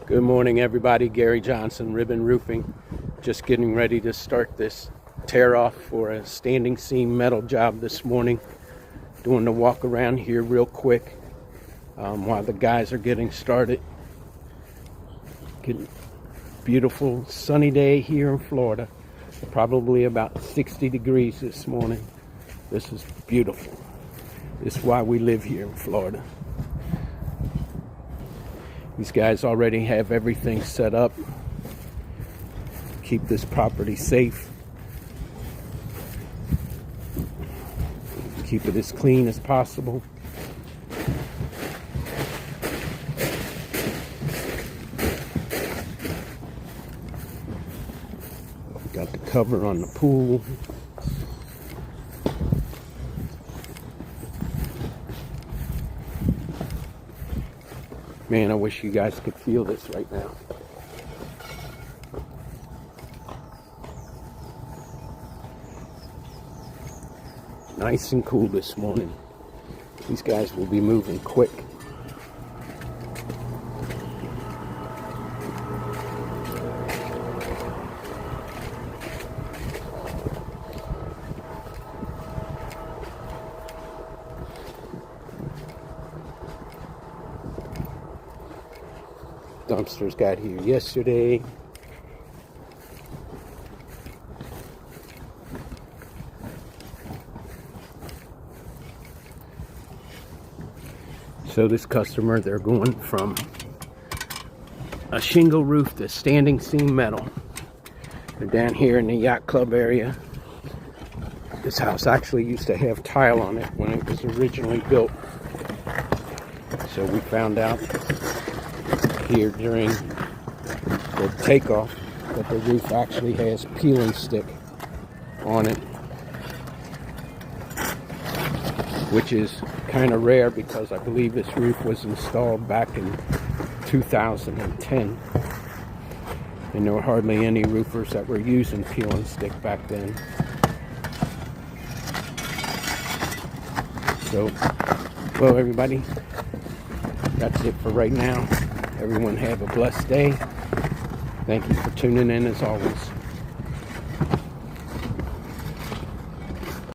Good morning, everybody. Gary Johnson, Ribbon Roofing. Just getting ready to start this tear off for a standing seam metal job this morning. Doing the walk around here real quick while the guys are getting started. Getting beautiful sunny day here in Florida. Probably about 60 degrees this morning. This is beautiful. This is why we live here in Florida. These guys already have everything set up. Keep this property safe. Keep it as clean as possible. Got the cover on the pool. Man, I wish you guys could feel this right now. Nice and cool this morning. These guys will be moving quick. Dumpsters got here yesterday. So this customer, they're going from a shingle roof to standing seam metal. They're down here in the yacht club area. This house actually used to have tile on it when it was originally built. So we found out here during the takeoff that the roof actually has peeling stick on it, which is kind of rare because I believe this roof was installed back in 2010 and there were hardly any roofers that were using peeling stick back then. So, well, everybody, that's it for right now. Everyone have a blessed day. Thank you for tuning in as always.